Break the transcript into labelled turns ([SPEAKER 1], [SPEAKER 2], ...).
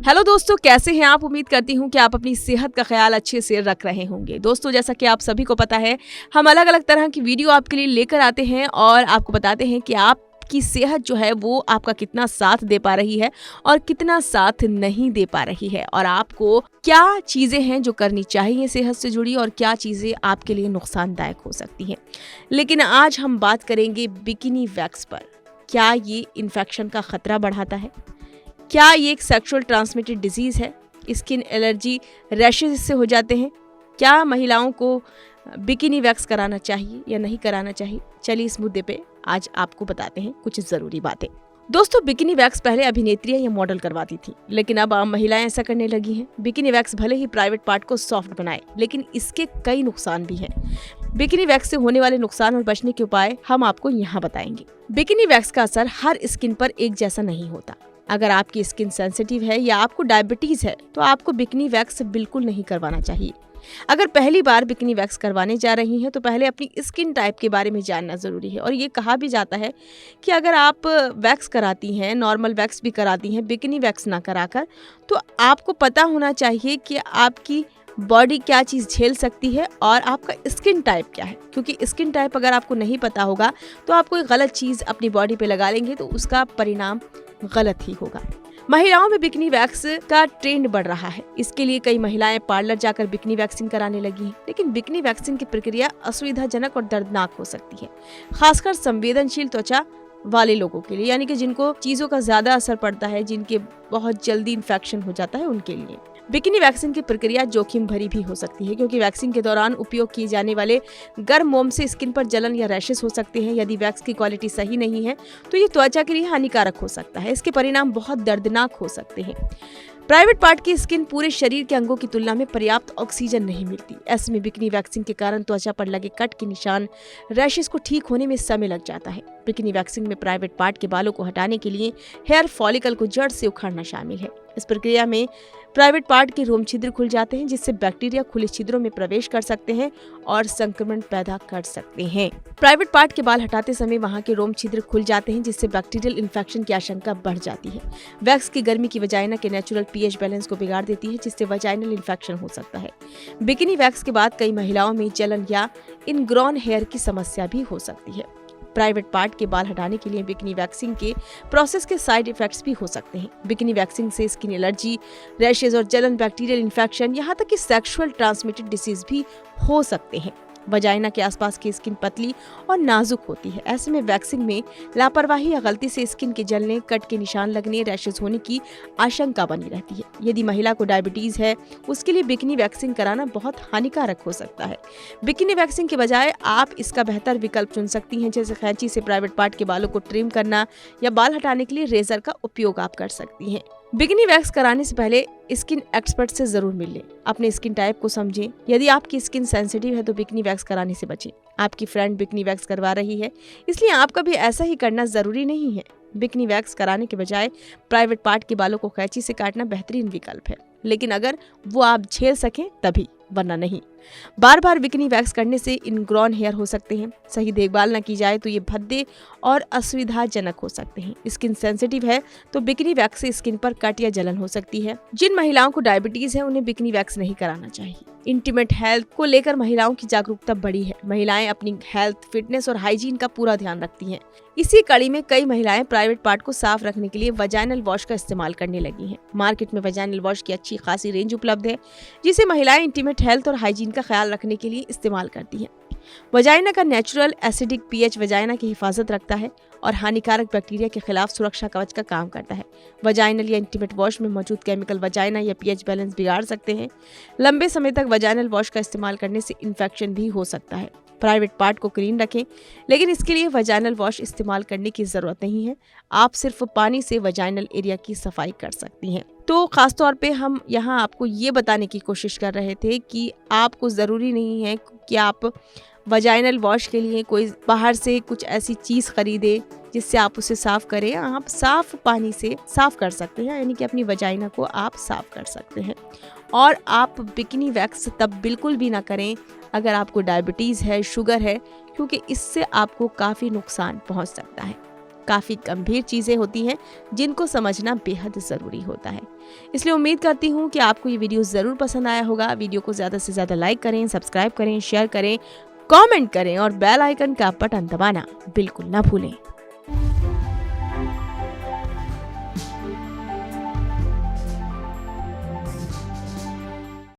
[SPEAKER 1] Hello दोस्तों, कैसे हैं आप। उम्मीद करती हूँ कि आप अपनी सेहत का ख्याल अच्छे से रख रहे होंगे। दोस्तों, जैसा कि आप सभी को पता है, हम अलग अलग तरह की वीडियो आपके लिए लेकर आते हैं और आपको बताते हैं कि आपकी सेहत जो है वो आपका कितना साथ दे पा रही है और कितना साथ नहीं दे पा रही है, और आपको क्या चीज़ें हैं जो करनी चाहिए सेहत से जुड़ी और क्या चीज़ें आपके लिए नुकसानदायक हो सकती हैं। लेकिन आज हम बात करेंगे बिकिनी वैक्स पर। क्या ये इन्फेक्शन का खतरा बढ़ाता है? क्या ये एक सेक्सुअल ट्रांसमिटेड डिजीज़ है? स्किन एलर्जी, रैशेज इससे हो जाते हैं? क्या महिलाओं को बिकिनी वैक्स कराना चाहिए या नहीं कराना चाहिए? चलिए इस मुद्दे पे आज आपको बताते हैं कुछ ज़रूरी बातें। दोस्तों, बिकिनी वैक्स पहले अभिनेत्रियां या मॉडल करवाती थी, लेकिन अब आम महिलाएं ऐसा करने लगी हैं। बिकिनी वैक्स भले ही प्राइवेट पार्ट को सॉफ्ट बनाए, लेकिन इसके कई नुकसान भी हैं। बिकिनी वैक्स से होने वाले नुकसान और बचने के उपाय हम आपको यहाँ बताएंगे। बिकिनी वैक्स का असर हर स्किन पर एक जैसा नहीं होता। अगर आपकी स्किन सेंसिटिव है या आपको डायबिटीज है तो आपको बिकिनी वैक्स बिल्कुल नहीं करवाना चाहिए। अगर पहली बार बिकिनी वैक्स करवाने जा रही हैं तो पहले अपनी स्किन टाइप के बारे में जानना ज़रूरी है। और ये कहा भी जाता है कि अगर आप वैक्स कराती हैं, नॉर्मल वैक्स भी कराती हैं, बिकिनी वैक्स ना कराकर, तो आपको पता होना चाहिए कि आपकी बॉडी क्या चीज़ झेल सकती है और आपका स्किन टाइप क्या है। क्योंकि स्किन टाइप अगर आपको नहीं पता होगा तो आप कोई गलत चीज़ अपनी बॉडी पे लगा लेंगे तो उसका परिणाम गलत ही होगा। महिलाओं में बिकिनी वैक्स का ट्रेंड बढ़ रहा है। इसके लिए कई महिलाएं पार्लर जाकर बिकिनी वैक्सिंग कराने लगी हैं। लेकिन बिकिनी वैक्सिंग की प्रक्रिया असुविधाजनक और दर्दनाक हो सकती है, खासकर संवेदनशील त्वचा वाले लोगों के लिए, यानी कि जिनको चीजों का ज्यादा असर पड़ता है, जिनके बहुत जल्दी इन्फेक्शन हो जाता है, उनके लिए बिकिनी वैक्सिंग की प्रक्रिया जोखिम भरी भी हो सकती है, क्योंकि वैक्सिंग के दौरान उपयोग किए जाने वाले गर्म मोम से स्किन पर जलन या रैशेस हो सकते हैं। यदि वैक्स की क्वालिटी सही नहीं है तो ये त्वचा के लिए हानिकारक हो सकता है। इसके परिणाम बहुत दर्दनाक हो सकते हैं। प्राइवेट पार्ट की स्किन पूरे शरीर के अंगों की तुलना में पर्याप्त ऑक्सीजन नहीं मिलती। ऐसे में बिकिनी वैक्सिंग के कारण त्वचा पर लगे कट के निशान, रैशेस को ठीक होने में समय लग जाता है। बिकिनी वैक्सिंग में प्राइवेट पार्ट के बालों को हटाने के लिए हेयर फॉलिकल को जड़ से उखाड़ना शामिल है। इस प्रक्रिया में प्राइवेट पार्ट के रोम छिद्र खुल जाते हैं, जिससे बैक्टीरिया खुले छिद्रों में प्रवेश कर सकते हैं और संक्रमण पैदा कर सकते हैं। प्राइवेट पार्ट के बाल हटाते समय वहां के रोम छिद्र खुल जाते हैं, जिससे बैक्टीरियल इन्फेक्शन की आशंका बढ़ जाती है। वैक्स की गर्मी की वजाइना के नेचुरल पीएच बैलेंस को बिगाड़ देती है, जिससे वजाइनल इन्फेक्शन हो सकता है। बिकिनी वैक्स के बाद कई महिलाओं में जलन या इनग्रॉन हेयर की समस्या भी हो सकती है। प्राइवेट पार्ट के बाल हटाने के लिए बिकिनी वैक्सिंग के प्रोसेस के साइड इफेक्ट्स भी हो सकते हैं। बिकिनी वैक्सिंग से स्किन एलर्जी, रैशेज और जलन, बैक्टीरियल इन्फेक्शन, यहाँ तक कि सेक्सुअल ट्रांसमिटेड डिसीज भी हो सकते हैं। वजाइना के आसपास की स्किन पतली और नाजुक होती है। ऐसे में वैक्सिंग में लापरवाही या गलती से स्किन के जलने, कट के निशान लगने, रैशेज होने की आशंका बनी रहती है। यदि महिला को डायबिटीज है, उसके लिए बिकिनी वैक्सिंग कराना बहुत हानिकारक हो सकता है। बिकिनी वैक्सिंग के बजाय आप इसका बेहतर विकल्प चुन सकती हैं, जैसे कैंची से प्राइवेट पार्ट के बालों को ट्रिम करना या बाल हटाने के लिए रेजर का उपयोग आप कर सकती हैं। बिकिनी वैक्स कराने से पहले स्किन एक्सपर्ट से जरूर मिल लें। अपने स्किन टाइप को समझें। यदि आपकी स्किन सेंसिटिव है तो बिकिनी वैक्स कराने से बचें। आपकी फ्रेंड बिकिनी वैक्स करवा रही है, इसलिए आपका भी ऐसा ही करना जरूरी नहीं है। बिकिनी वैक्स कराने के बजाय प्राइवेट पार्ट के बालों को कैंची से काटना बेहतरीन विकल्प है, लेकिन अगर वो आप झेल सकें तभी, वरना नहीं। बार बार बिकिनी वैक्स करने से इनग्रॉन हेयर हो सकते हैं। सही देखभाल न की जाए तो ये भद्दे और असुविधाजनक हो सकते हैं। स्किन सेंसिटिव है तो बिकिनी वैक्स से स्किन पर कट या जलन हो सकती है। जिन महिलाओं को डायबिटीज है उन्हें बिकिनी वैक्स नहीं कराना चाहिए। इंटीमेट हेल्थ को लेकर महिलाओं की जागरूकता बढ़ी है। महिलाएं अपनी हेल्थ, फिटनेस और हाइजीन का पूरा ध्यान रखती हैं। इसी कड़ी में कई महिलाएं प्राइवेट पार्ट को साफ रखने के लिए वजाइनल वॉश का इस्तेमाल करने लगी हैं। मार्केट में वजाइनल वॉश की अच्छी खासी रेंज उपलब्ध है, जिसे महिलाएं इंटीमेट हेल्थ और हाइजीन का ख्याल रखने के लिए इस्तेमाल करती हैं। वजाइना का नेचुरल एसिडिक पीएच वजाइना की हिफाजत रखता है और हानिकारक बैक्टीरिया के खिलाफ सुरक्षा कवच का काम करता है। वजाइनल या इंटीमेट वॉश में मौजूद केमिकल वजाइना या पीएच बैलेंस बिगाड़ सकते हैं। लंबे समय तक वजाइनल वॉश का इस्तेमाल करने से इन्फेक्शन भी हो सकता है। प्राइवेट पार्ट को क्लीन रखें, लेकिन इसके लिए वजाइनल वॉश इस्तेमाल करने की जरूरत नहीं है। आप सिर्फ पानी से वजाइनल एरिया की सफाई कर सकती हैं। तो खासतौर पे हम यहाँ आपको ये बताने की कोशिश कर रहे थे कि आपको ज़रूरी नहीं है कि आप वजाइनल वॉश के लिए कोई बाहर से कुछ ऐसी चीज़ खरीदें जिससे आप उसे साफ करें। आप साफ पानी से साफ कर सकते हैं, यानी कि अपनी वजाइना को आप साफ कर सकते हैं। और आप बिकिनी वैक्स तब बिल्कुल भी ना करें अगर आपको डायबिटीज़ है, शुगर है, क्योंकि इससे आपको काफ़ी नुकसान पहुंच सकता है। काफ़ी गंभीर चीज़ें होती हैं जिनको समझना बेहद ज़रूरी होता है। इसलिए उम्मीद करती हूँ कि आपको ये वीडियो ज़रूर पसंद आया होगा। वीडियो को ज़्यादा से ज़्यादा लाइक करें, सब्सक्राइब करें, शेयर करें, कमेंट करें और बेल आइकन का बटन दबाना बिल्कुल ना भूलें।